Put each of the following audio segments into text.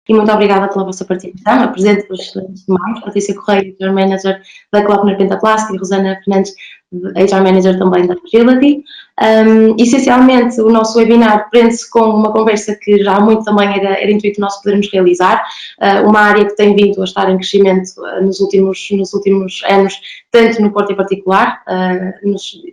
e muito obrigada pela vossa participação. Apresento-vos, antes de mais, Patrícia Correia, HR Manager da Klockner Pentaplast, e Rosana Fernandes, HR Manager também da Agility. Essencialmente, o nosso webinar prende-se com uma conversa que já há muito também era intuito nosso podermos realizar, uma área que tem vindo a estar em crescimento nos últimos anos, tanto no Porto em particular,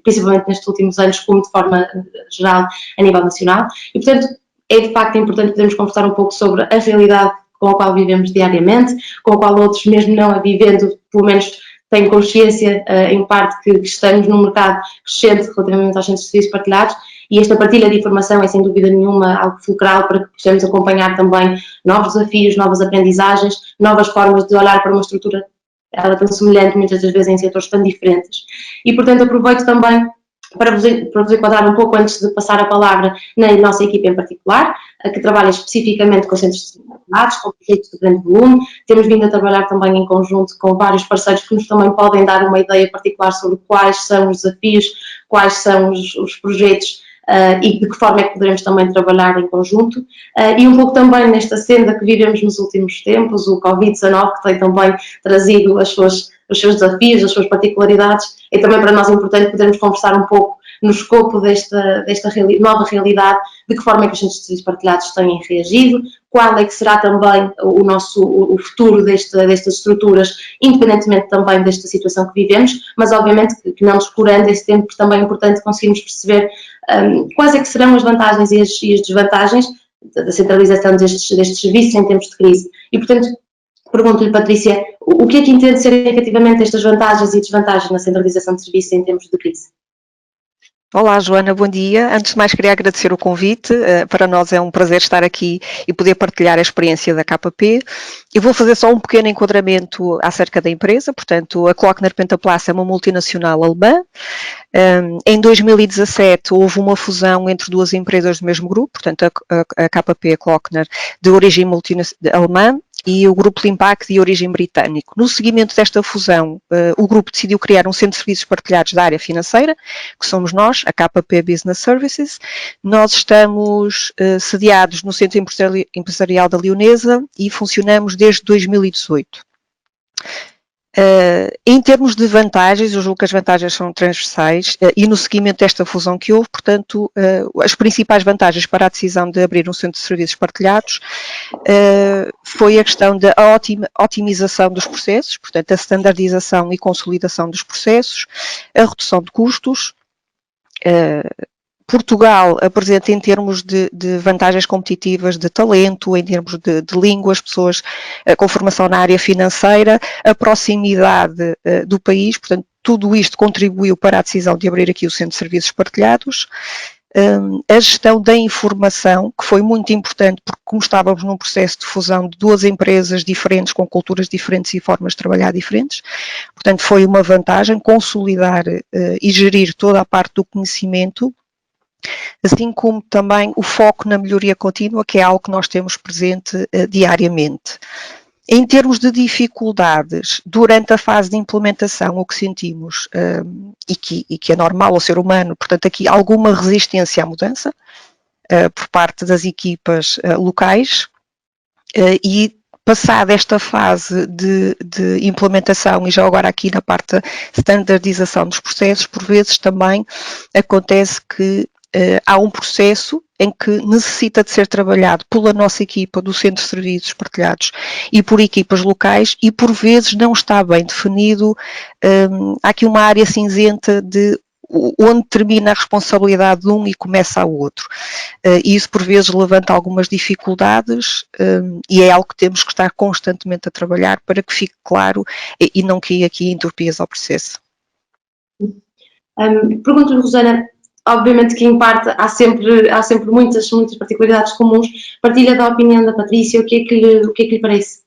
principalmente nestes últimos anos, como de forma geral a nível nacional, e portanto é de facto importante podermos conversar um pouco sobre a realidade com a qual vivemos diariamente, com a qual outros, mesmo não a vivendo, pelo menos têm consciência, em parte, que estamos num mercado crescente relativamente aos centros de serviços partilhados, e esta partilha de informação é sem dúvida nenhuma algo fulcral para que possamos acompanhar também novos desafios, novas aprendizagens, novas formas de olhar para uma estrutura ela tão semelhante muitas das vezes em setores tão diferentes. E portanto aproveito também para vos enquadrar um pouco antes de passar a palavra na nossa equipa em particular, que trabalha especificamente com centros de serviços, com projetos de grande volume. Temos vindo a trabalhar também em conjunto com vários parceiros que nos também podem dar uma ideia particular sobre quais são os desafios, quais são os projetos e de que forma é que poderemos também trabalhar em conjunto. E um pouco também nesta senda que vivemos nos últimos tempos, o Covid-19, que tem também trazido os seus desafios, as suas particularidades, é também para nós importante podermos conversar um pouco no escopo desta nova realidade, de que forma é que os centros de serviços partilhados têm reagido, qual é que será também o futuro destas estruturas, independentemente também desta situação que vivemos, mas obviamente que não descurando esse tempo, porque também é importante conseguirmos perceber quais é que serão as vantagens e as desvantagens da centralização destes serviços em tempos de crise. E, portanto, pergunto-lhe, Patrícia, o que é que entende serem efetivamente estas vantagens e desvantagens na centralização de serviços em tempos de crise? Olá, Joana, bom dia. Antes de mais, queria agradecer o convite. Para nós é um prazer estar aqui e poder partilhar a experiência da KP. Eu vou fazer só um pequeno enquadramento acerca da empresa. Portanto, a Klockner Pentaplast é uma multinacional alemã. Em 2017 houve uma fusão entre duas empresas do mesmo grupo, portanto a KP, a Klockner, de origem alemã, e o Grupo Limpac de origem britânico. No seguimento desta fusão, o grupo decidiu criar um centro de serviços partilhados da área financeira, que somos nós, a KP Business Services. Nós estamos sediados no Centro Empresarial da Leonesa e funcionamos desde 2018. Em termos de vantagens, eu julgo que as vantagens são transversais e no seguimento desta fusão que houve, portanto, as principais vantagens para a decisão de abrir um centro de serviços partilhados foi a questão da otimização dos processos, portanto, a standardização e consolidação dos processos, a redução de custos. Portugal apresenta em termos de vantagens competitivas de talento, em termos de línguas, pessoas com formação na área financeira, a proximidade do país, portanto, tudo isto contribuiu para a decisão de abrir aqui o Centro de Serviços Partilhados. A gestão da informação, que foi muito importante, porque como estávamos num processo de fusão de duas empresas diferentes, com culturas diferentes e formas de trabalhar diferentes, portanto, foi uma vantagem consolidar e gerir toda a parte do conhecimento, assim como também o foco na melhoria contínua, que é algo que nós temos presente diariamente. Em termos de dificuldades, durante a fase de implementação, o que sentimos, e que é normal ao ser humano, portanto aqui alguma resistência à mudança, por parte das equipas locais, e passada esta fase de implementação e já agora aqui na parte da standardização dos processos, por vezes também acontece que há um processo em que necessita de ser trabalhado pela nossa equipa do Centro de Serviços Partilhados e por equipas locais e por vezes não está bem definido, há aqui uma área cinzenta de onde termina a responsabilidade de um e começa a outro. E isso por vezes levanta algumas dificuldades e é algo que temos que estar constantemente a trabalhar para que fique claro e não crie aqui entropias ao processo. Pergunto-lhe, Rosana, obviamente que em parte há sempre muitas particularidades comuns. Partilha da opinião da Patrícia, o que é que lhe parece?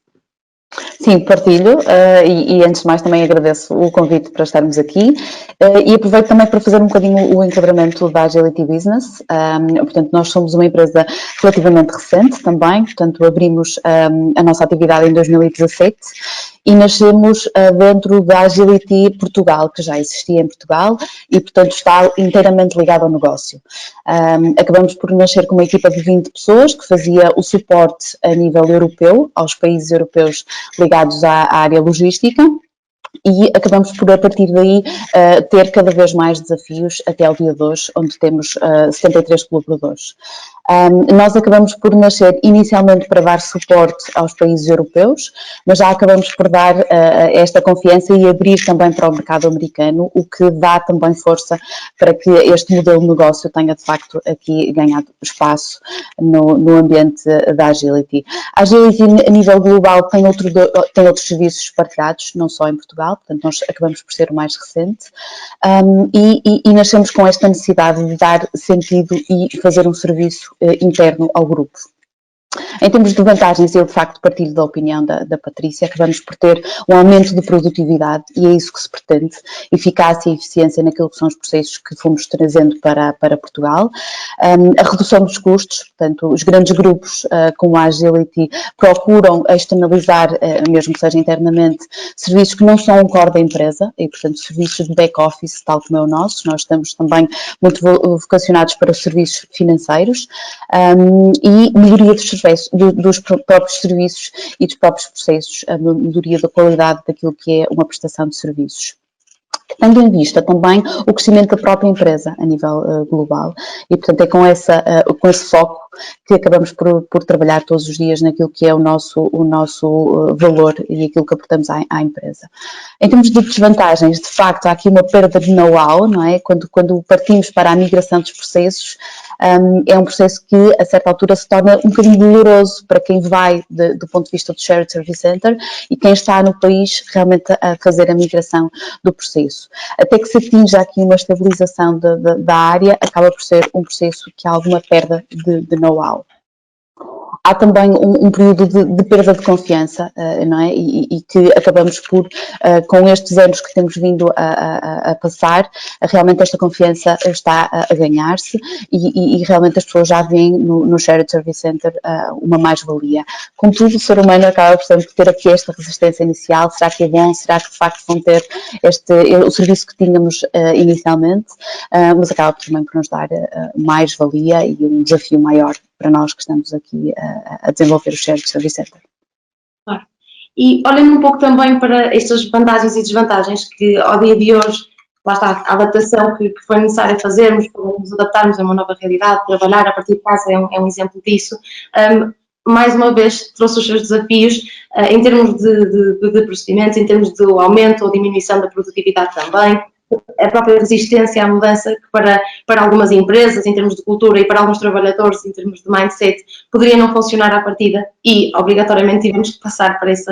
Sim, partilho e antes de mais também agradeço o convite para estarmos aqui e aproveito também para fazer um bocadinho o enquadramento da Agility Business. Portanto, nós somos uma empresa relativamente recente também, portanto abrimos a nossa atividade em 2017 e nascemos dentro da Agility Portugal, que já existia em Portugal e, portanto, está inteiramente ligado ao negócio. Acabamos por nascer com uma equipa de 20 pessoas que fazia o suporte a nível europeu, aos países europeus ligados à área logística. E acabamos por, a partir daí, ter cada vez mais desafios até ao dia de hoje, onde temos 73 colaboradores. Nós acabamos por nascer inicialmente para dar suporte aos países europeus, mas já acabamos por dar esta confiança e abrir também para o mercado americano, o que dá também força para que este modelo de negócio tenha de facto aqui ganhado espaço no ambiente da Agility. A Agility a nível global tem outros serviços partilhados, não só em Portugal, portanto nós acabamos por ser o mais recente, e nascemos com esta necessidade de dar sentido e fazer um serviço interno ao grupo. Em termos de vantagens, eu de facto partilho da opinião da Patrícia, acabamos por ter um aumento de produtividade e é isso que se pretende, eficácia e eficiência naquilo que são os processos que fomos trazendo para Portugal, a redução dos custos, portanto os grandes grupos como a Agility procuram externalizar, mesmo que seja internamente, serviços que não são um core da empresa e portanto serviços de back-office tal como é o nosso, nós estamos também muito vocacionados para os serviços financeiros e melhoria dos próprios serviços e dos próprios processos, a melhoria da qualidade daquilo que é uma prestação de serviços. Tendo em vista também o crescimento da própria empresa a nível global e, portanto, é com esse foco que acabamos por trabalhar todos os dias naquilo que é o nosso valor e aquilo que aportamos à empresa. Em termos de desvantagens, de facto, há aqui uma perda de know-how, não é? Quando partimos para a migração dos processos, é um processo que, a certa altura, se torna um bocadinho doloroso para quem vai do ponto de vista do Shared Service Center e quem está no país realmente a fazer a migração do processo. Até que se atinja aqui uma estabilização da área, acaba por ser um processo que há alguma perda de know-how. Há também um período de perda de confiança, não é? E que acabamos por, com estes anos que temos vindo a passar, realmente esta confiança está a ganhar-se e realmente as pessoas já veem no Shared Service Center uma mais-valia. Contudo, o ser humano acaba por sempre ter aqui esta resistência inicial, será que é bom, será que de facto vão ter o serviço que tínhamos inicialmente, mas acaba também por nos dar mais-valia e um desafio maior para nós que estamos aqui a desenvolver o Shared Service Center. Claro. E olhando um pouco também para estas vantagens e desvantagens que ao dia de hoje, lá está, a adaptação que foi necessária fazermos para nos adaptarmos a uma nova realidade, trabalhar a partir de casa é um exemplo disso. Mais uma vez trouxe os seus desafios em termos de procedimentos, em termos de aumento ou diminuição da produtividade também, a própria resistência à mudança que para algumas empresas, em termos de cultura, e para alguns trabalhadores, em termos de mindset, poderia não funcionar à partida e, obrigatoriamente, tivemos que passar para esse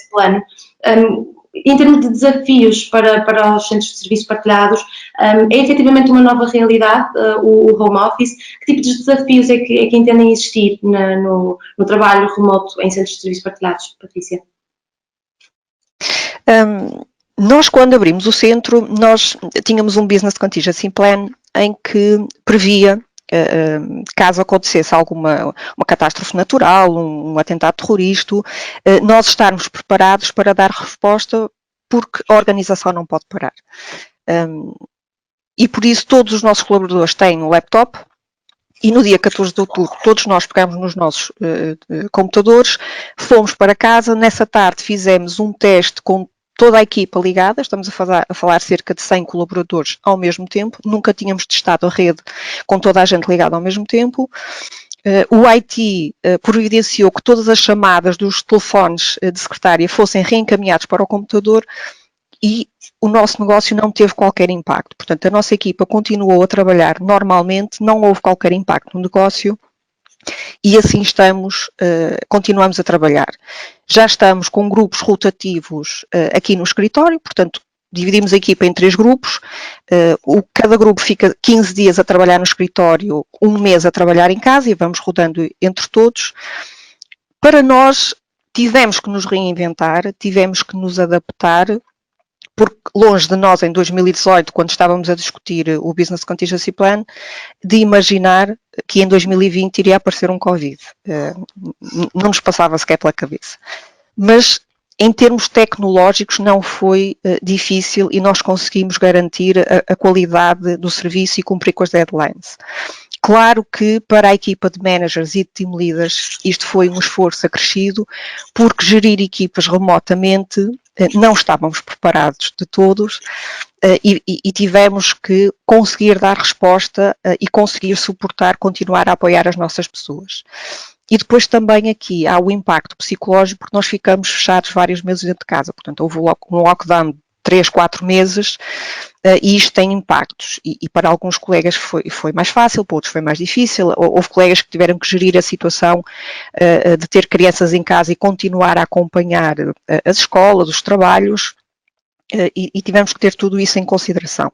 plano. Em termos de desafios para os centros de serviços partilhados, é efetivamente uma nova realidade, o home office. Que tipo de desafios é que entendem existir no trabalho remoto em centros de serviços partilhados, Patrícia? Nós, quando abrimos o centro, nós tínhamos um Business Contingency Plan em que previa, caso acontecesse uma catástrofe natural, um atentado terrorista, nós estarmos preparados para dar resposta porque a organização não pode parar. E por isso todos os nossos colaboradores têm um laptop e no dia 14 de outubro todos nós pegamos nos nossos computadores, fomos para casa, nessa tarde fizemos um teste com toda a equipa ligada, estamos a falar cerca de 100 colaboradores ao mesmo tempo, nunca tínhamos testado a rede com toda a gente ligada ao mesmo tempo. O IT providenciou que todas as chamadas dos telefones de secretária fossem reencaminhados para o computador e o nosso negócio não teve qualquer impacto. Portanto, a nossa equipa continuou a trabalhar normalmente, não houve qualquer impacto no negócio. E assim continuamos a trabalhar. Já estamos com grupos rotativos aqui no escritório, portanto, dividimos a equipa em 3 grupos, cada grupo fica 15 dias a trabalhar no escritório, 1 mês a trabalhar em casa e vamos rodando entre todos. Para nós, tivemos que nos reinventar, tivemos que nos adaptar, porque longe de nós, em 2018, quando estávamos a discutir o Business Contingency Plan, de imaginar que em 2020 iria aparecer um Covid. Não nos passava sequer pela cabeça. Mas Em termos tecnológicos não foi difícil e nós conseguimos garantir a qualidade do serviço e cumprir com as deadlines. Claro que para a equipa de managers e de team leaders isto foi um esforço acrescido, porque gerir equipas remotamente não estávamos preparados de todos e tivemos que conseguir dar resposta e conseguir suportar, continuar a apoiar as nossas pessoas. E depois também aqui há o impacto psicológico, porque nós ficamos fechados vários meses dentro de casa. Portanto, houve um lockdown de 3, 4 meses e isto tem impactos. E para alguns colegas foi mais fácil, para outros foi mais difícil. Houve colegas que tiveram que gerir a situação de ter crianças em casa e continuar a acompanhar as escolas, os trabalhos, e tivemos que ter tudo isso em consideração.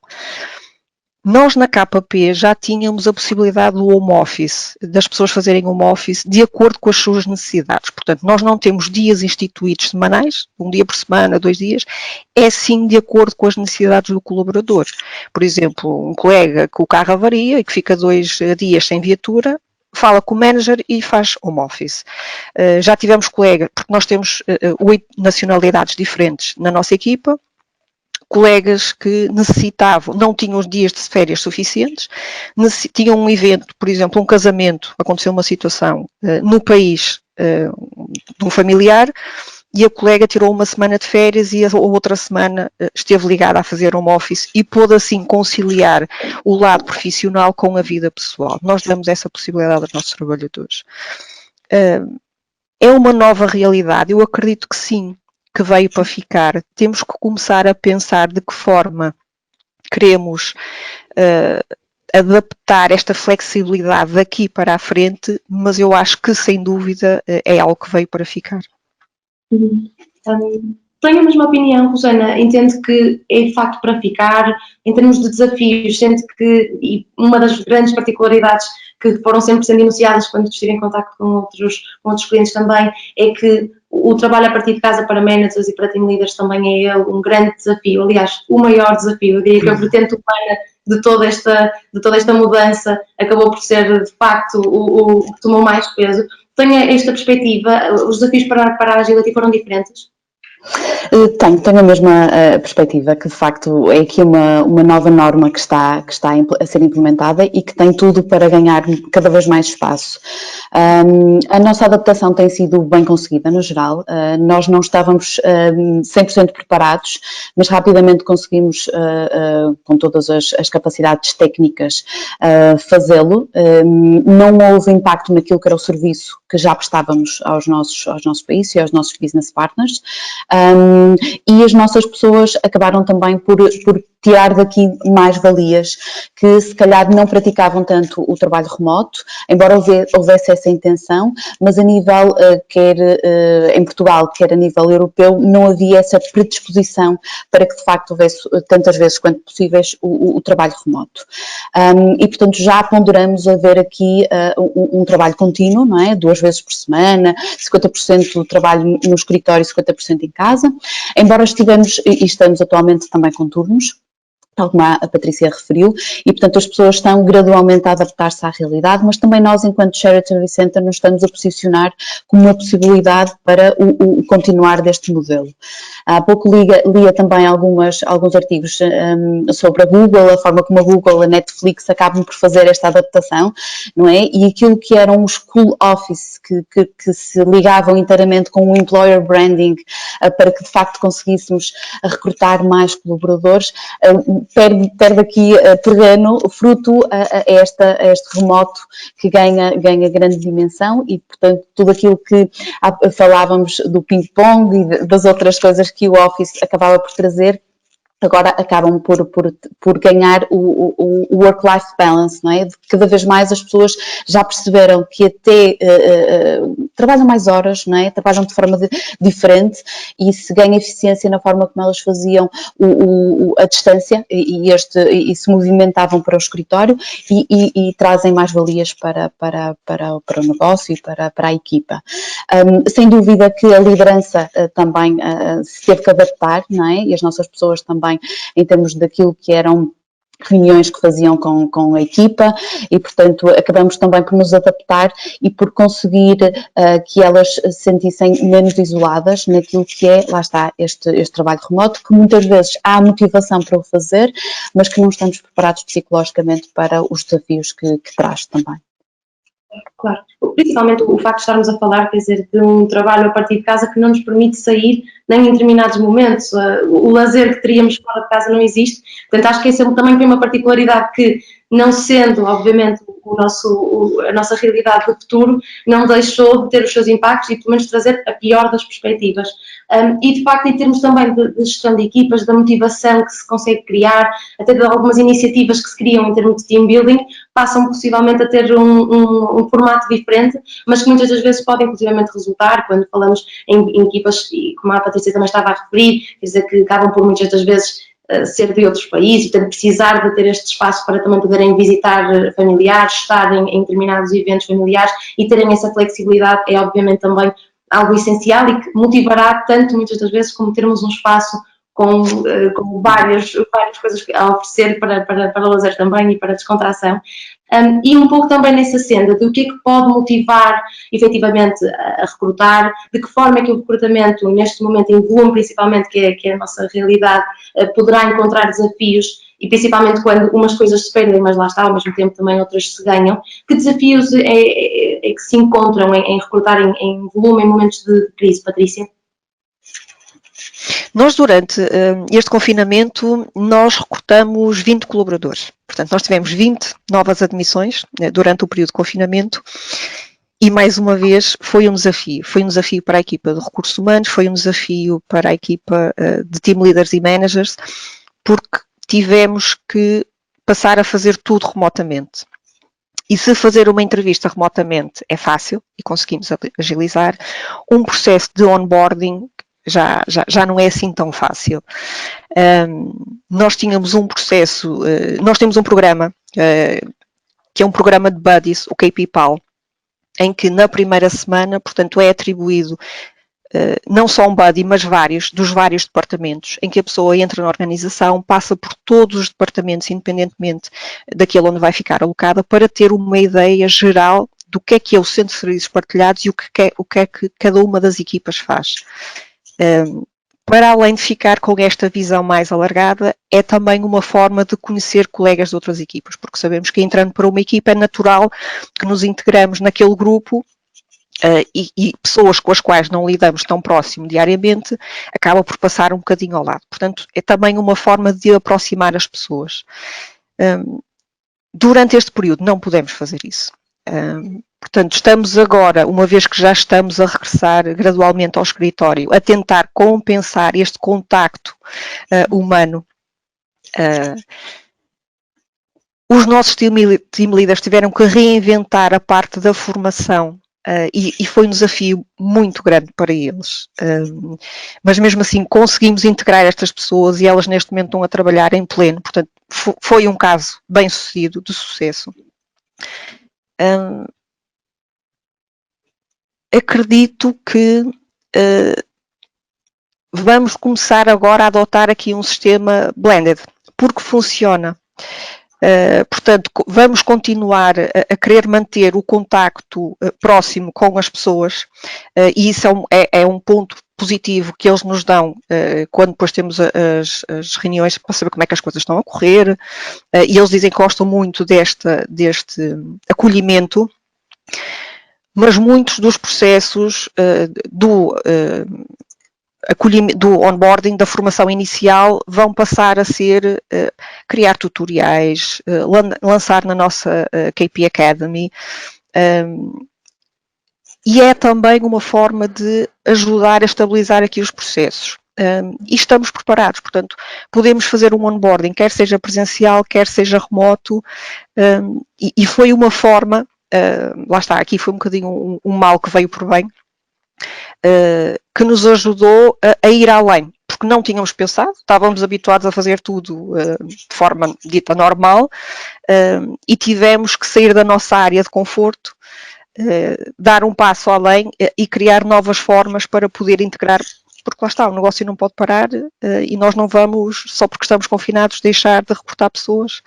Nós na KP já tínhamos a possibilidade do home office, das pessoas fazerem home office de acordo com as suas necessidades. Portanto, nós não temos dias instituídos semanais, um dia por semana, 2 dias, é sim de acordo com as necessidades do colaborador. Por exemplo, um colega que o carro avaria e que fica 2 dias sem viatura, fala com o manager e faz home office. Já tivemos colegas, porque nós temos 8 nacionalidades diferentes na nossa equipa, colegas que necessitavam, não tinham os dias de férias suficientes, tinham um evento, por exemplo, um casamento, aconteceu uma situação no país de um familiar e a colega tirou uma semana de férias e a outra semana esteve ligada a fazer home office e pôde assim conciliar o lado profissional com a vida pessoal. Nós damos essa possibilidade aos nossos trabalhadores. É uma nova realidade, eu acredito que sim, que veio para ficar. Temos que começar a pensar de que forma queremos adaptar esta flexibilidade daqui para a frente, mas eu acho que, sem dúvida, é algo que veio para ficar. Tenho a mesma opinião, Rosana, entendo que é de facto para ficar. Em termos de desafios, sinto que, e uma das grandes particularidades que foram sempre sendo enunciadas quando estive em contacto com outros clientes também, é que o trabalho a partir de casa para managers e para team leaders também é um grande desafio, aliás, o maior desafio. Eu diria que a vertente humana de toda esta mudança acabou por ser, de facto, o que tomou mais peso. Tenho esta perspectiva, os desafios para a Agility foram diferentes? Tenho a mesma perspectiva, que de facto é aqui uma nova norma que está a ser implementada e que tem tudo para ganhar cada vez mais espaço. A nossa adaptação tem sido bem conseguida no geral, nós não estávamos 100% preparados, mas rapidamente conseguimos, com todas as capacidades técnicas, fazê-lo. Não houve impacto naquilo que era o serviço que já prestávamos aos nossos países e aos nossos business partners. E as nossas pessoas acabaram também por tirar daqui mais valias, que se calhar não praticavam tanto o trabalho remoto, embora houvesse essa intenção, mas a nível, quer em Portugal, quer a nível europeu, não havia essa predisposição para que de facto houvesse tantas vezes quanto possíveis o trabalho remoto. E portanto já ponderamos haver aqui um trabalho contínuo, não é? 2 vezes por semana, 50% do trabalho no escritório e 50% em casa, embora estivemos e estamos atualmente também com turnos, tal como a Patrícia referiu, e portanto as pessoas estão gradualmente a adaptar-se à realidade, mas também nós, enquanto Shared Service Center, nos estamos a posicionar como uma possibilidade para o continuar deste modelo. Há pouco lia também alguns artigos sobre a Google, a forma como a Google, a Netflix acabam por fazer esta adaptação, não é? E aquilo que eram os cool office, que se ligavam inteiramente com o employer branding, para que de facto conseguíssemos recrutar mais colaboradores, perde aqui terreno fruto a este remoto que ganha grande dimensão e, portanto, tudo aquilo que falávamos do ping-pong e das outras coisas que o Office acabava por trazer, agora acabam por ganhar o work-life balance, não é? Cada vez mais as pessoas já perceberam que até trabalham mais horas, não é? Trabalham de forma diferente e se ganha eficiência na forma como elas faziam a distância e se movimentavam para o escritório e trazem mais valias para o negócio e para a equipa. Sem dúvida que a liderança também se teve que adaptar, não é? E as nossas pessoas também, em termos daquilo que eram reuniões que faziam com a equipa e, portanto, acabamos também por nos adaptar e por conseguir que elas se sentissem menos isoladas naquilo que é, lá está, este trabalho remoto, que muitas vezes há motivação para o fazer, mas que não estamos preparados psicologicamente para os desafios que traz também. Claro, principalmente o facto de estarmos a falar, quer dizer, de um trabalho a partir de casa que não nos permite sair nem em determinados momentos, o lazer que teríamos fora de casa não existe, portanto acho que esse também tem uma particularidade que, não sendo, obviamente, a nossa realidade do futuro, não deixou de ter os seus impactos e pelo menos trazer a pior das perspectivas. E de facto em termos também de gestão de equipas, da motivação que se consegue criar, até de algumas iniciativas que se criam em termos de team building, passam possivelmente a ter um formato diferente, mas que muitas das vezes podem inclusivamente resultar, quando falamos em equipas, e como a Patrícia também estava a referir, quer dizer, que acabam por muitas das vezes ser de outros países, portanto precisar de ter este espaço para também poderem visitar familiares, estar em determinados eventos familiares e terem essa flexibilidade é obviamente também algo essencial e que motivará tanto muitas das vezes como termos um espaço com várias coisas a oferecer para lazer também e para descontração. E um pouco também nessa senda de o que é que pode motivar efetivamente a recrutar, de que forma é que o recrutamento neste momento em volume principalmente, que é a nossa realidade, poderá encontrar desafios e principalmente quando umas coisas se perdem, mas lá está, ao mesmo tempo também outras se ganham. Que desafios é que se encontram em recrutar em volume em momentos de crise, Patrícia? Nós, durante este confinamento, nós recrutamos 20 colaboradores. Portanto, nós tivemos 20 novas admissões durante o período de confinamento e, mais uma vez, foi um desafio. Foi um desafio para a equipa de recursos humanos, foi um desafio para a equipa de team leaders e managers, porque tivemos que passar a fazer tudo remotamente. E se fazer uma entrevista remotamente é fácil e conseguimos agilizar, um processo de onboarding já não é assim tão fácil. Nós tínhamos um processo, nós temos um programa, que é um programa de buddies, o KPPAL, em que na primeira semana, portanto, é atribuído não só um buddy, mas dos vários departamentos, em que a pessoa entra na organização, passa por todos os departamentos, independentemente daquele onde vai ficar alocada, para ter uma ideia geral do que é o Centro de Serviços Partilhados e o que é que cada uma das equipas faz. Para além de ficar com esta visão mais alargada, é também uma forma de conhecer colegas de outras equipas, porque sabemos que entrando para uma equipa é natural que nos integramos naquele grupo e pessoas com as quais não lidamos tão próximo diariamente, acaba por passar um bocadinho ao lado. Portanto, é também uma forma de aproximar as pessoas. Durante este período não podemos fazer isso. Portanto, estamos agora, uma vez que já estamos a regressar gradualmente ao escritório, a tentar compensar este contacto humano. Os nossos team leaders tiveram que reinventar a parte da formação e foi um desafio muito grande para eles. Mas mesmo assim conseguimos integrar estas pessoas e elas neste momento estão a trabalhar em pleno. Portanto, foi um caso bem sucedido, de sucesso. Acredito que vamos começar agora a adotar aqui um sistema blended, porque funciona. Portanto, vamos continuar a querer manter o contacto próximo com as pessoas e isso é um ponto positivo que eles nos dão quando depois temos as reuniões para saber como é que as coisas estão a correr e eles dizem que gostam muito deste acolhimento. Mas muitos dos processos do onboarding, da formação inicial, vão passar a ser criar tutoriais, lançar na nossa KP Academy, e é também uma forma de ajudar a estabilizar aqui os processos. E estamos preparados, portanto, podemos fazer um onboarding, quer seja presencial, quer seja remoto, e foi uma forma. Lá está, aqui foi um bocadinho um mal que veio por bem, que nos ajudou a ir além, porque não tínhamos pensado, estávamos habituados a fazer tudo de forma dita normal e tivemos que sair da nossa área de conforto, dar um passo além e criar novas formas para poder integrar porque lá está, o negócio não pode parar e nós não vamos, só porque estamos confinados, deixar de recrutar pessoas.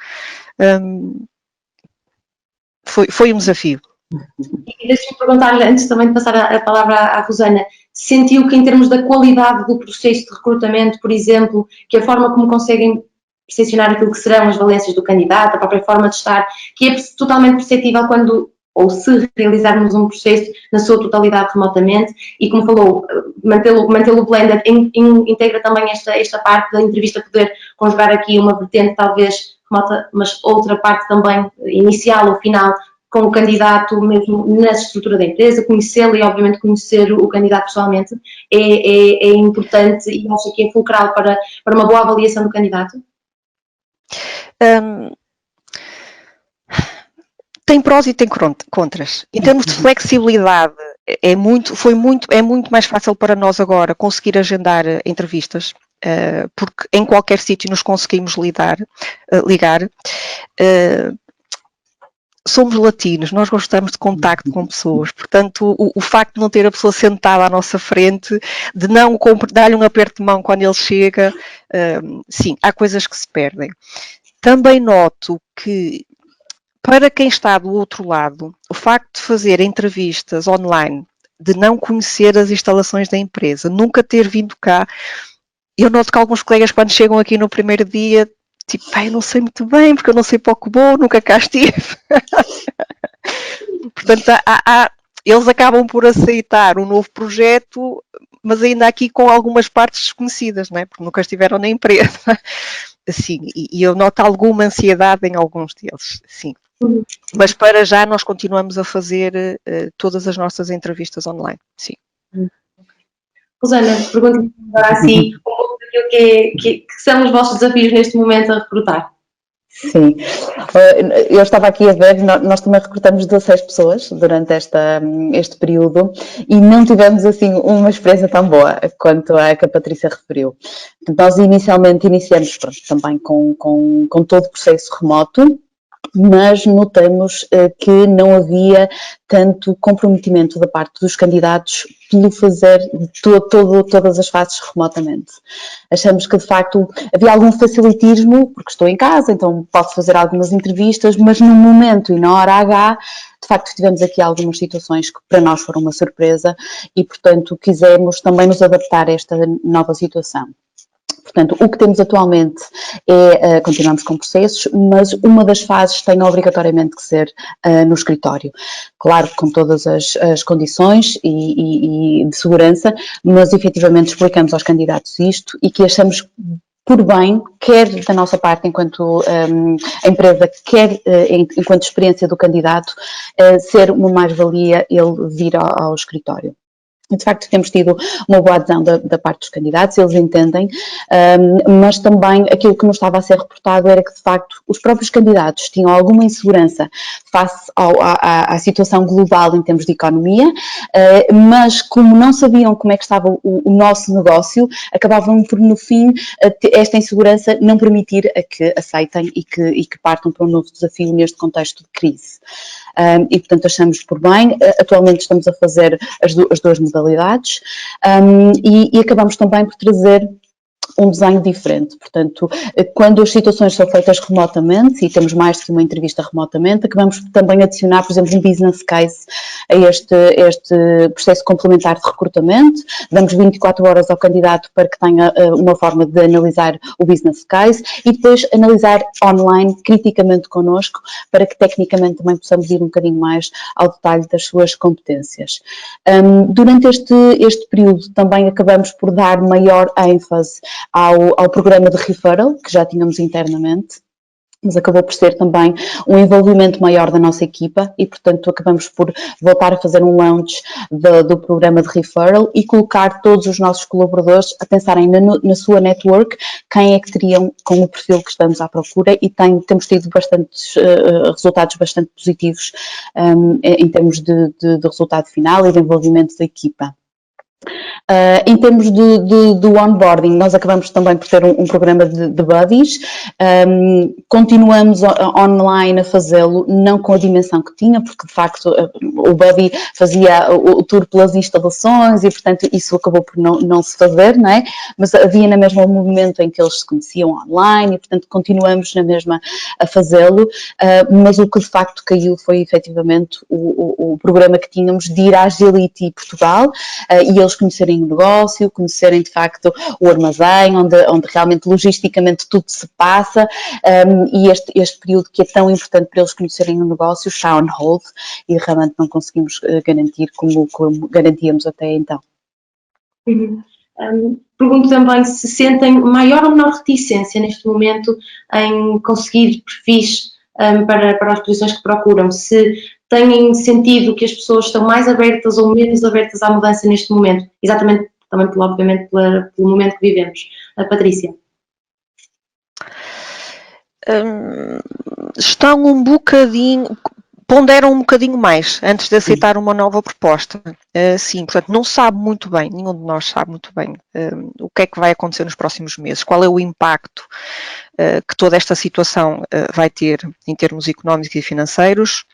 Foi um desafio. E deixa-me perguntar-lhe, antes também de passar a palavra à Rosana, sentiu que em termos da qualidade do processo de recrutamento, por exemplo, que a forma como conseguem percepcionar aquilo que serão as valências do candidato, a própria forma de estar, que é totalmente perceptível quando, ou se realizarmos um processo na sua totalidade remotamente, e como falou, mantê-lo blended, integra também esta parte da entrevista, poder conjugar aqui uma vertente talvez remota, mas outra parte também inicial ou final, com o candidato mesmo na estrutura da empresa, conhecê-lo e obviamente conhecer o candidato pessoalmente é importante e acho que é fulcral para uma boa avaliação do candidato? Tem prós e tem contras. Em termos de flexibilidade, é muito mais fácil para nós agora conseguir agendar entrevistas, porque em qualquer sítio nos conseguimos ligar. Somos latinos, nós gostamos de contacto com pessoas, portanto o facto de não ter a pessoa sentada à nossa frente, de não dar-lhe um aperto de mão quando ele chega, sim, há coisas que se perdem. Também noto que para quem está do outro lado, o facto de fazer entrevistas online, de não conhecer as instalações da empresa, nunca ter vindo cá, eu noto que alguns colegas quando chegam aqui no primeiro dia, tipo, eu não sei muito bem, porque eu não sei para o que vou, nunca cá estive. Portanto, eles acabam por aceitar um novo projeto, mas ainda aqui com algumas partes desconhecidas, não é? Porque nunca estiveram na empresa. Sim, e eu noto alguma ansiedade em alguns deles, sim. Mas para já nós continuamos a fazer todas as nossas entrevistas online, sim. Rosana, pergunto-lhe agora assim, um pouco daquilo que são os vossos desafios neste momento a recrutar. Sim, eu estava aqui a ver, nós também recrutamos 16 pessoas durante este período e não tivemos assim uma experiência tão boa quanto a que a Patrícia referiu. Nós inicialmente iniciamos também com todo o processo remoto, mas notamos que não havia tanto comprometimento da parte dos candidatos pelo fazer todas as fases remotamente. Achamos que, de facto, havia algum facilitismo, porque estou em casa, então posso fazer algumas entrevistas, mas no momento e na hora H, de facto, tivemos aqui algumas situações que para nós foram uma surpresa e, portanto, quisemos também nos adaptar a esta nova situação. Portanto, o que temos atualmente é, continuamos com processos, mas uma das fases tem obrigatoriamente que ser no escritório. Claro, com todas as condições e de segurança, mas efetivamente explicamos aos candidatos isto e que achamos por bem, quer da nossa parte enquanto empresa, quer enquanto experiência do candidato, ser uma mais-valia ele vir ao escritório. De facto, temos tido uma boa adesão da parte dos candidatos, eles entendem, mas também aquilo que nos estava a ser reportado era que, de facto, os próprios candidatos tinham alguma insegurança face à situação global em termos de economia, mas como não sabiam como é que estava o nosso negócio, acabavam por, no fim, esta insegurança não permitir a que aceitem e que partam para um novo desafio neste contexto de crise. E, portanto, achamos por bem. Atualmente estamos a fazer as duas modalidades e acabamos também por trazer um desenho diferente. Portanto, quando as situações são feitas remotamente e temos mais de uma entrevista remotamente, acabamos também a adicionar, por exemplo, um business case a este processo complementar de recrutamento. Damos 24 horas ao candidato para que tenha uma forma de analisar o business case e depois analisar online criticamente connosco para que tecnicamente também possamos ir um bocadinho mais ao detalhe das suas competências. Durante este período também acabamos por dar maior ênfase ao programa de referral, que já tínhamos internamente, mas acabou por ser também um envolvimento maior da nossa equipa e, portanto, acabamos por voltar a fazer um launch do programa de referral e colocar todos os nossos colaboradores a pensarem na sua network, quem é que teriam com o perfil que estamos à procura e temos tido resultados bastante positivos em termos de resultado final e de envolvimento da equipa. Em termos do onboarding, nós acabamos também por ter um programa de buddies. Continuamos online a fazê-lo, não com a dimensão que tinha, porque de facto o buddy fazia o tour pelas instalações e, portanto, isso acabou por não se fazer, não é? Mas havia na mesma um momento em que eles se conheciam online e, portanto, continuamos na mesma a fazê-lo, mas o que de facto caiu foi efetivamente o programa que tínhamos de ir à Agility Portugal e eles conhecerem o negócio, conhecerem de facto o armazém, onde realmente logisticamente tudo se passa, e este período que é tão importante para eles conhecerem o negócio está on hold e realmente não conseguimos garantir como garantíamos até então. Pergunto também se sentem maior ou menor reticência neste momento em conseguir perfis para as posições que procuram, se têm sentido que as pessoas estão mais abertas ou menos abertas à mudança neste momento, exatamente também obviamente pelo momento que vivemos. Patrícia. Estão um bocadinho, ponderam um bocadinho mais antes de aceitar uma nova proposta. Sim, portanto, não sabe muito bem, nenhum de nós sabe muito bem o que é que vai acontecer nos próximos meses, qual é o impacto que toda esta situação vai ter em termos económicos e financeiros.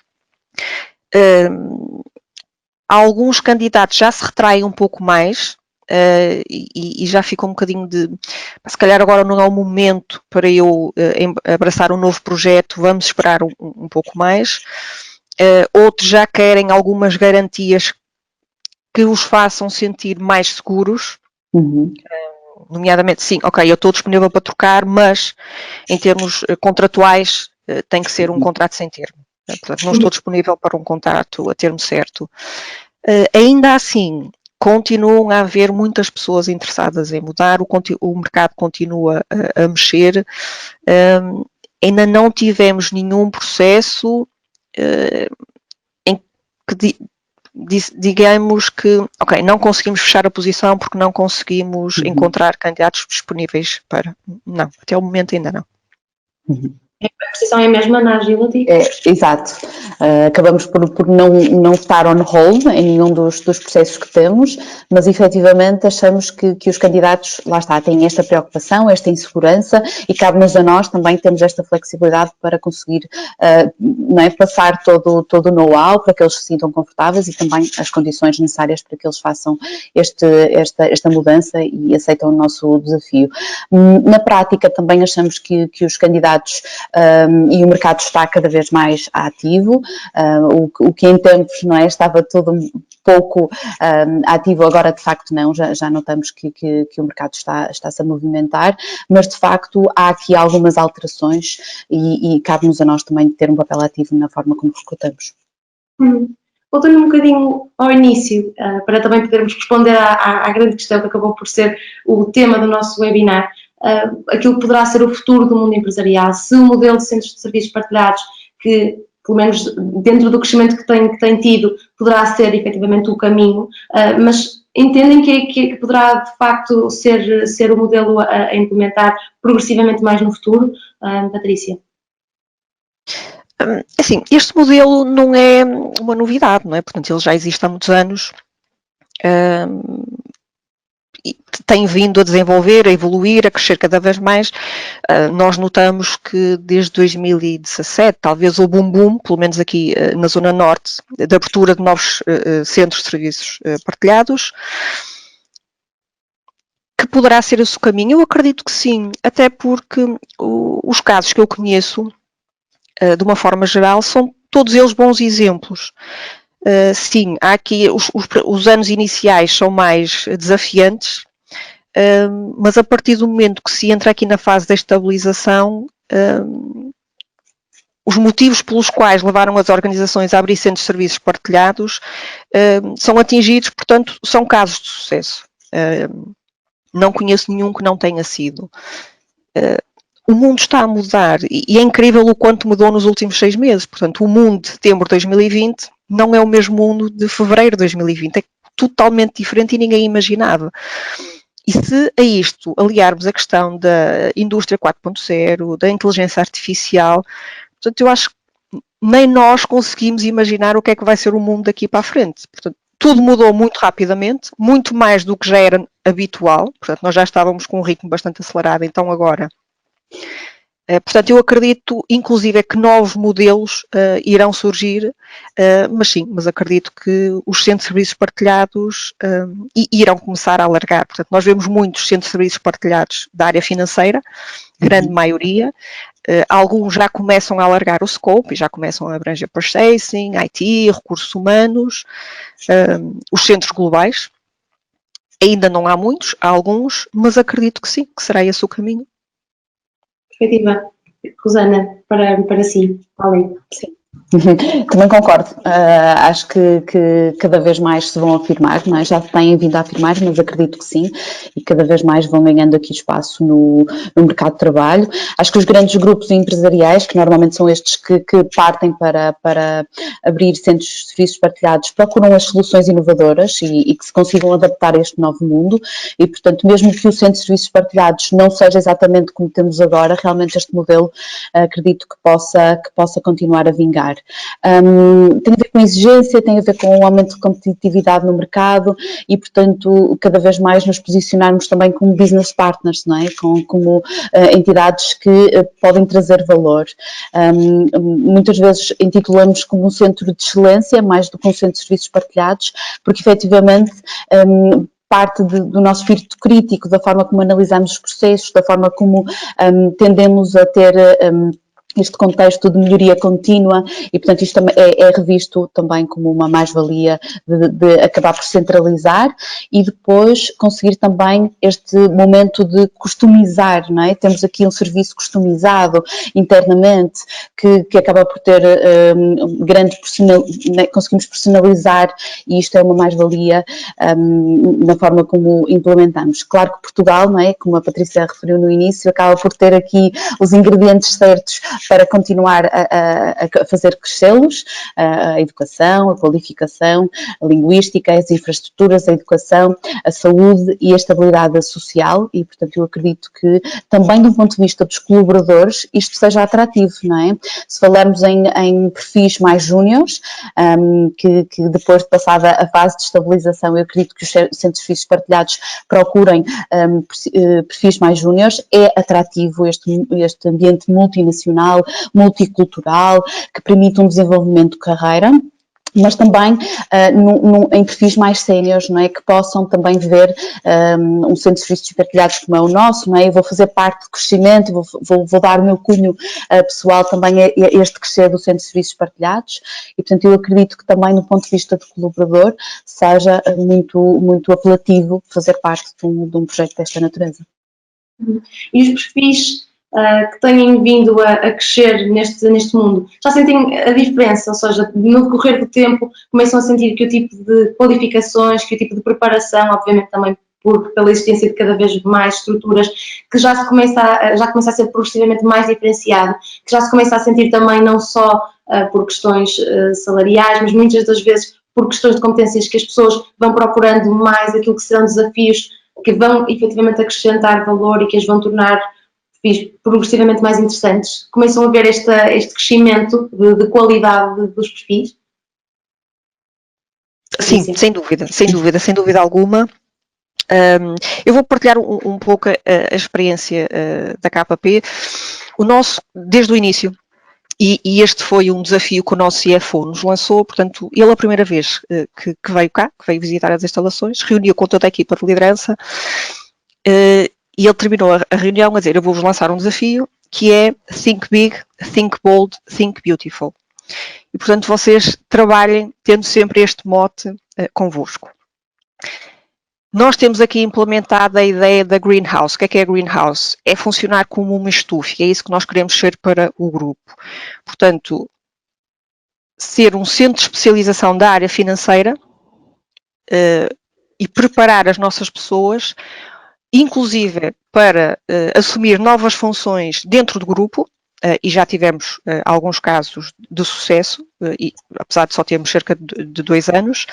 Alguns candidatos já se retraem um pouco mais e já ficam um bocadinho de, se calhar agora não é o momento para eu abraçar um novo projeto, vamos esperar um pouco mais. Outros já querem algumas garantias que os façam sentir mais seguros. Nomeadamente, sim, ok, eu estou disponível para trocar, mas em termos contratuais tem que ser um contrato sem termo. Portanto, não estou disponível para um contrato a termo certo. Ainda assim, continuam a haver muitas pessoas interessadas em mudar, o mercado continua a mexer. Ainda não tivemos nenhum processo em que digamos que, ok, não conseguimos fechar a posição porque não conseguimos encontrar candidatos disponíveis para... Não, até o momento ainda não. A posição é a mesma na Agility? Exato. Acabamos por não estar on hold em nenhum dos processos que temos, mas efetivamente achamos que os candidatos, lá está, têm esta preocupação, esta insegurança e cabe-nos a nós também termos esta flexibilidade para conseguir não é, passar todo o know-how para que eles se sintam confortáveis e também as condições necessárias para que eles façam esta mudança e aceitem o nosso desafio. Na prática também achamos que os candidatos e o mercado está cada vez mais ativo, o que em tempos não é, estava tudo um pouco ativo, agora de facto não, já notamos que o mercado está-se a movimentar, mas de facto há aqui algumas alterações e cabe-nos a nós também ter um papel ativo na forma como recrutamos. Voltando um bocadinho ao início, para também podermos responder à grande questão que acabou por ser o tema do nosso webinar, aquilo que poderá ser o futuro do mundo empresarial, se o modelo de centros de serviços partilhados, que pelo menos dentro do crescimento que tem tido, poderá ser efetivamente o caminho, mas entendem que poderá de facto ser o modelo a implementar progressivamente mais no futuro? Patrícia? Assim, este modelo não é uma novidade, não é? Portanto, ele já existe há muitos anos. E tem vindo a desenvolver, a evoluir, a crescer cada vez mais. Nós notamos que desde 2017, talvez o boom, pelo menos aqui na Zona Norte, de abertura de novos centros de serviços partilhados, que poderá ser esse o caminho. Eu acredito que sim, até porque os casos que eu conheço, de uma forma geral, são todos eles bons exemplos. Sim, há aqui os anos iniciais são mais desafiantes, mas a partir do momento que se entra aqui na fase da estabilização, os motivos pelos quais levaram as organizações a abrir centros de serviços partilhados são atingidos, portanto, são casos de sucesso. Não conheço nenhum que não tenha sido. O mundo está a mudar e é incrível o quanto mudou nos últimos 6 meses. Portanto, o mundo de setembro de 2020 não é o mesmo mundo de fevereiro de 2020. É totalmente diferente e ninguém imaginava. E se a isto aliarmos a questão da indústria 4.0, da inteligência artificial, portanto, eu acho que nem nós conseguimos imaginar o que é que vai ser o mundo daqui para a frente. Portanto, tudo mudou muito rapidamente, muito mais do que já era habitual, portanto nós já estávamos com um ritmo bastante acelerado, então agora... Portanto, eu acredito, inclusive, que novos modelos irão surgir, mas acredito que os centros de serviços partilhados irão começar a alargar. Portanto, nós vemos muitos centros de serviços partilhados da área financeira, grande maioria. Alguns já começam a alargar o scope e já começam a abranger purchasing, IT, recursos humanos, os centros globais. Ainda não há muitos, há alguns, mas acredito que sim, que será esse o caminho. Perspectiva, Rosana, para si, além. Sim. Também concordo. Acho que cada vez mais se vão afirmar, não é? Já têm vindo a afirmar, mas acredito que sim, e cada vez mais vão ganhando aqui espaço no mercado de trabalho. Acho que os grandes grupos empresariais, que normalmente são estes que partem para abrir centros de serviços partilhados, procuram as soluções inovadoras e que se consigam adaptar a este novo mundo e, portanto, mesmo que o centro de serviços partilhados não seja exatamente como temos agora, realmente este modelo acredito que possa continuar a vingar. Tem a ver com exigência, tem a ver com o aumento de competitividade no mercado e, portanto, cada vez mais nos posicionarmos também como business partners, não é? Como entidades que podem trazer valor. Muitas vezes intitulamos como um centro de excelência, mais do que um centro de serviços partilhados, porque efetivamente parte do nosso espírito crítico, da forma como analisamos os processos, da forma como tendemos a ter este contexto de melhoria contínua e, portanto, isto é revisto também como uma mais-valia de acabar por centralizar e depois conseguir também este momento de customizar, não é? Temos aqui um serviço customizado internamente que acaba por ter grande conseguimos personalizar e isto é uma mais-valia na forma como implementamos. Claro que Portugal, não é? Como a Patrícia referiu no início, acaba por ter aqui os ingredientes certos para continuar a fazer crescê-los, a educação, a qualificação, a linguística, as infraestruturas, a educação, a saúde e a estabilidade social e, portanto, eu acredito que também do ponto de vista dos colaboradores isto seja atrativo, não é? Se falarmos em perfis mais júniores, que depois de passada a fase de estabilização, eu acredito que os centros de serviços partilhados procurem perfis mais júniores, é atrativo este ambiente multinacional, multicultural, que permite um desenvolvimento de carreira, mas também em perfis mais séniores, não é? Que possam também ver um centro de serviços partilhados como é o nosso, não é? Eu vou fazer parte do crescimento, vou dar o meu cunho pessoal também a este crescer do centro de serviços partilhados e, portanto, eu acredito que também do ponto de vista do colaborador seja muito, muito apelativo fazer parte de um projeto desta natureza. E os perfis que têm vindo a crescer neste mundo, já sentem a diferença, ou seja, no decorrer do tempo começam a sentir que o tipo de qualificações, que o tipo de preparação, obviamente também pela existência de cada vez mais estruturas, que já começa a ser progressivamente mais diferenciado, que já se começa a sentir também não só por questões salariais, mas muitas das vezes por questões de competências que as pessoas vão procurando mais aquilo que serão desafios que vão efetivamente acrescentar valor e que as vão tornar progressivamente mais interessantes. Começam a ver este crescimento de qualidade dos perfis? Sim, sem dúvida alguma. Eu vou partilhar um pouco a experiência da KP. Desde o início, e este foi um desafio que o nosso CFO nos lançou, portanto, ele a primeira vez que veio cá, que veio visitar as instalações, reuniu com toda a equipa de liderança, e ele terminou a reunião a dizer: eu vou-vos lançar um desafio que é Think Big, Think Bold, Think Beautiful. E, portanto, vocês trabalhem tendo sempre este mote convosco. Nós temos aqui implementado a ideia da Greenhouse. O que é a Greenhouse? É funcionar como uma estufa, é isso que nós queremos ser para o grupo. Portanto, ser um centro de especialização da área financeira e preparar as nossas pessoas, inclusive para assumir novas funções dentro do grupo, e já tivemos alguns casos de sucesso, apesar de só termos cerca de 2 anos,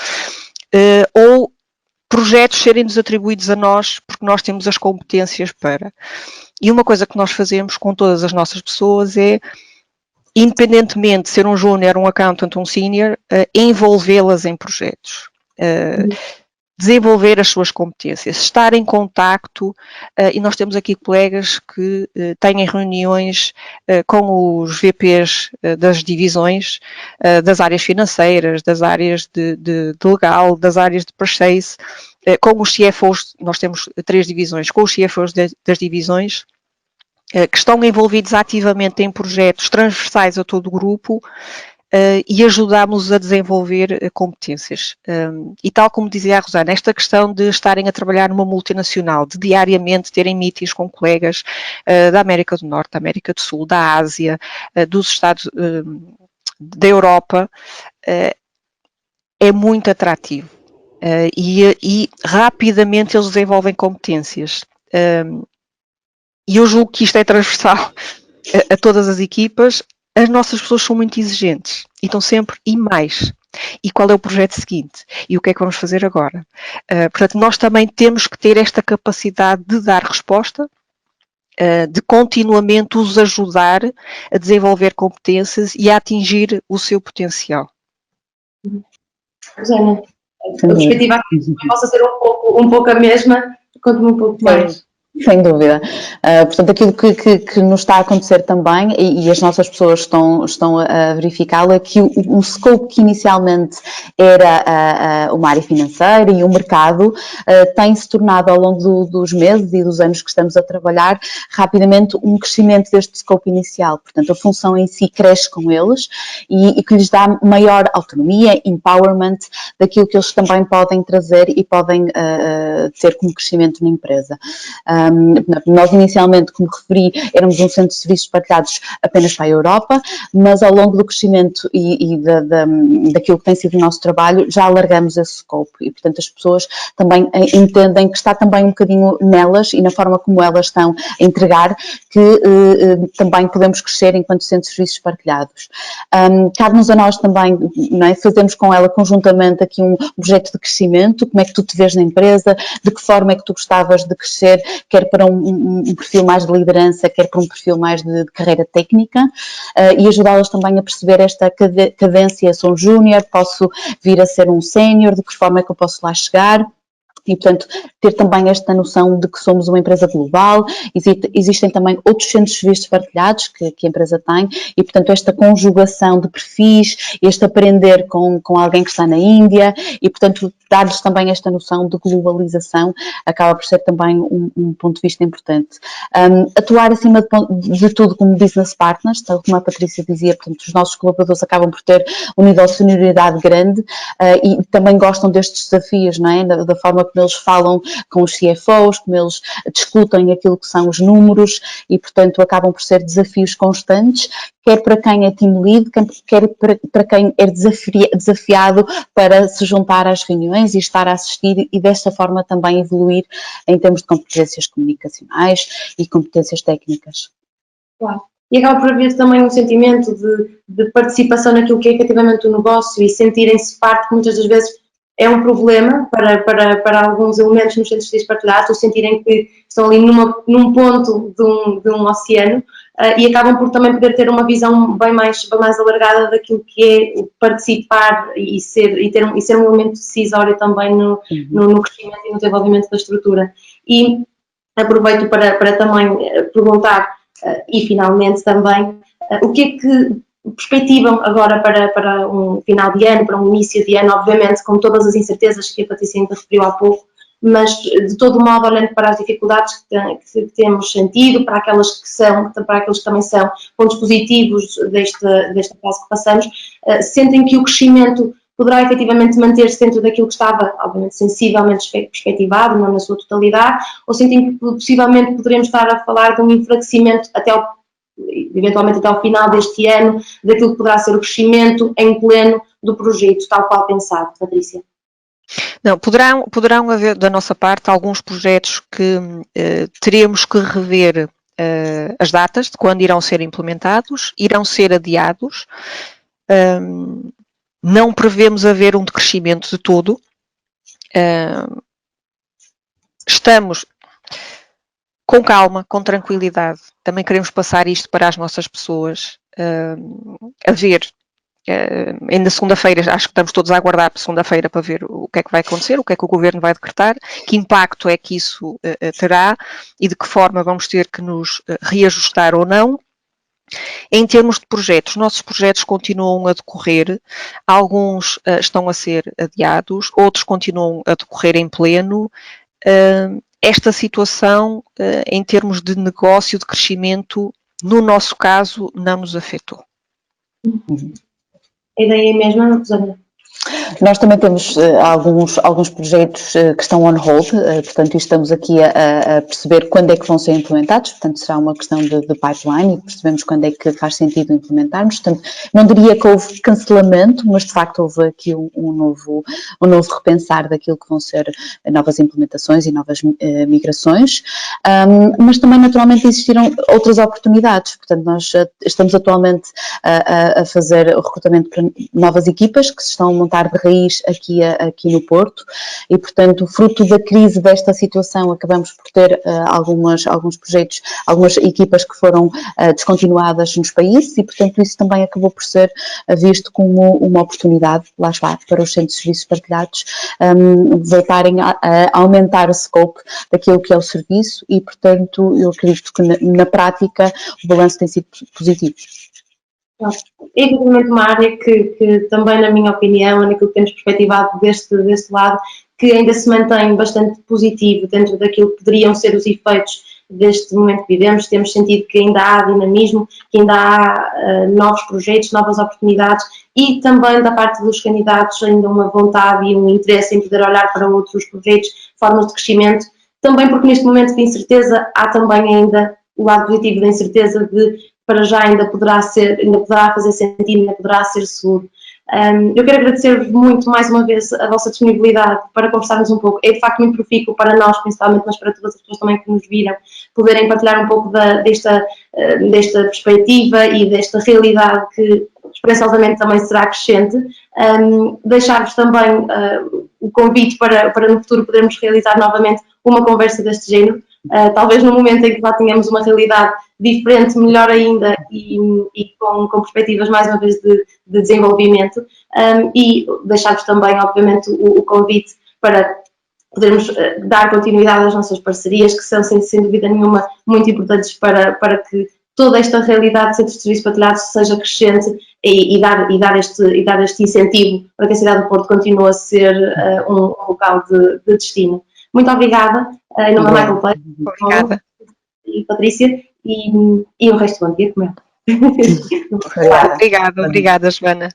ou projetos serem-nos atribuídos a nós, porque nós temos as competências para. E uma coisa que nós fazemos com todas as nossas pessoas é, independentemente de ser um júnior, um accountant, um senior, envolvê-las em projetos. desenvolver as suas competências, estar em contacto, e nós temos aqui colegas que têm reuniões com os VPs das divisões, das áreas financeiras, das áreas de legal, das áreas de purchase, com os CFOs, nós temos 3 divisões, com os CFOs das divisões, que estão envolvidos ativamente em projetos transversais a todo o grupo, e ajudamos a desenvolver competências. E tal como dizia a Rosana, esta questão de estarem a trabalhar numa multinacional, de diariamente terem meetings com colegas da América do Norte, da América do Sul, da Ásia, dos Estados, da Europa, é muito atrativo. E rapidamente eles desenvolvem competências. E eu julgo que isto é transversal a todas as equipas. As nossas pessoas são muito exigentes e estão sempre e mais. E qual é o projeto seguinte? E o que é que vamos fazer agora? Portanto, nós também temos que ter esta capacidade de dar resposta, de continuamente os ajudar a desenvolver competências e a atingir o seu potencial. Rosana, a perspectiva aqui possa ser um pouco a mesma, conte-me um pouco mais. Sem dúvida. Portanto, aquilo que nos está a acontecer também, e as nossas pessoas estão a verificá-lo, é que o scope que inicialmente era uma área financeira e o mercado tem-se tornado ao longo dos meses e dos anos que estamos a trabalhar rapidamente um crescimento deste scope inicial. Portanto, a função em si cresce com eles e que lhes dá maior autonomia, empowerment daquilo que eles também podem trazer e podem ter como crescimento na empresa. Nós inicialmente, como referi, éramos um centro de serviços partilhados apenas para a Europa, mas ao longo do crescimento e daquilo que tem sido o nosso trabalho, já alargamos esse scope e, portanto, as pessoas também entendem que está também um bocadinho nelas e na forma como elas estão a entregar que também podemos crescer enquanto centro de serviços partilhados. Cabe-nos a nós também, não é, fazemos com ela conjuntamente aqui um projeto de crescimento, como é que tu te vês na empresa, de que forma é que tu gostavas de crescer, quer para um perfil mais de liderança, quer para um perfil mais de carreira técnica, e ajudá-las também a perceber esta cadência. Sou um júnior, posso vir a ser um sénior, de que forma é que eu posso lá chegar. E, portanto, ter também esta noção de que somos uma empresa global, existem também outros centros de serviços partilhados que a empresa tem e, portanto, esta conjugação de perfis, este aprender com alguém que está na Índia e, portanto, dar-lhes também esta noção de globalização acaba por ser também um ponto de vista importante. Atuar acima de tudo como business partners, tal como a Patrícia dizia, portanto, os nossos colaboradores acabam por ter um nível de senioridade grande e também gostam destes desafios, não é? Da forma como eles falam com os CFOs, como eles discutem aquilo que são os números e, portanto, acabam por ser desafios constantes, quer para quem é team lead, quer para quem é desafiado para se juntar às reuniões e estar a assistir e desta forma também evoluir em termos de competências comunicacionais e competências técnicas. Claro. E acaba por haver também um sentimento de participação naquilo que é efetivamente o negócio e sentirem-se parte, que muitas das vezes é um problema para alguns elementos nos centros de serviços partilhados, ou sentirem que estão ali num ponto de um oceano e acabam por também poder ter uma visão bem mais alargada daquilo que é participar e ser um elemento decisório também no crescimento e no desenvolvimento da estrutura. E aproveito para também perguntar, e finalmente também, o que é que perspectivam agora para um final de ano, para um início de ano, obviamente com todas as incertezas que a Patrícia ainda referiu há pouco, mas de todo modo olhando para as dificuldades que temos sentido, para aqueles que também são pontos positivos desta fase que passamos, sentem que o crescimento poderá efetivamente manter-se dentro daquilo que estava, obviamente, sensivelmente perspectivado, não na sua totalidade, ou sentem que possivelmente poderemos estar a falar de um enfraquecimento eventualmente até ao final deste ano, daquilo que poderá ser o crescimento em pleno do projeto, tal qual pensado, Patrícia? Não, poderão haver da nossa parte alguns projetos que teremos que rever as datas de quando irão ser implementados, irão ser adiados. Não prevemos haver um decrescimento de todo. Estamos com calma, com tranquilidade. Também queremos passar isto para as nossas pessoas, a ver ainda segunda-feira, acho que estamos todos a aguardar para segunda-feira para ver o que é que vai acontecer, o que é que o Governo vai decretar, que impacto é que isso terá e de que forma vamos ter que nos reajustar ou não. Em termos de projetos, nossos projetos continuam a decorrer, alguns estão a ser adiados, outros continuam a decorrer em pleno. Esta situação, em termos de negócio, de crescimento, no nosso caso, não nos afetou. A ideia é a mesma, Rosana? Nós também temos alguns projetos que estão on hold, portanto estamos aqui a perceber quando é que vão ser implementados, portanto será uma questão de pipeline e percebemos quando é que faz sentido implementarmos, portanto não diria que houve cancelamento, mas de facto houve aqui um novo repensar daquilo que vão ser novas implementações e novas migrações, mas também naturalmente existiram outras oportunidades, portanto nós estamos atualmente a fazer o recrutamento para novas equipas que se estão a montar de raiz aqui no Porto e, portanto, fruto da crise desta situação, acabamos por ter alguns projetos, algumas equipas que foram descontinuadas nos países e, portanto, isso também acabou por ser visto como uma oportunidade, lá está, para os centros de serviços partilhados voltarem a aumentar o scope daquilo que é o serviço e, portanto, eu acredito que na prática o balanço tem sido positivo. É evidentemente uma área que também, na minha opinião, naquilo que temos perspectivado deste lado, que ainda se mantém bastante positivo dentro daquilo que poderiam ser os efeitos deste momento que vivemos. Temos sentido que ainda há dinamismo, que ainda há novos projetos, novas oportunidades e também da parte dos candidatos ainda uma vontade e um interesse em poder olhar para outros projetos, formas de crescimento, também porque neste momento de incerteza há também ainda o lado positivo da incerteza de para já ainda poderá fazer sentido, ainda poderá ser seguro. Eu quero agradecer-vos muito mais uma vez a vossa disponibilidade para conversarmos um pouco. É de facto muito profícuo para nós, principalmente, mas para todas as pessoas também que nos viram, poderem partilhar um pouco desta perspectiva e desta realidade que esperançosamente também será crescente. Deixar-vos também o convite para no futuro podermos realizar novamente uma conversa deste género. Talvez no momento em que lá tenhamos uma realidade diferente, melhor ainda e com perspectivas mais uma vez de desenvolvimento e deixar-vos também obviamente o convite para podermos dar continuidade às nossas parcerias que são sem dúvida nenhuma muito importantes para que toda esta realidade de centros de serviço partilhados seja crescente e dar este incentivo para que a cidade do Porto continue a ser um local de destino. Muito obrigada, em nome da Michael Play, Obrigada. E Patrícia, e o resto do bom dia, como é? Obrigada, Joana.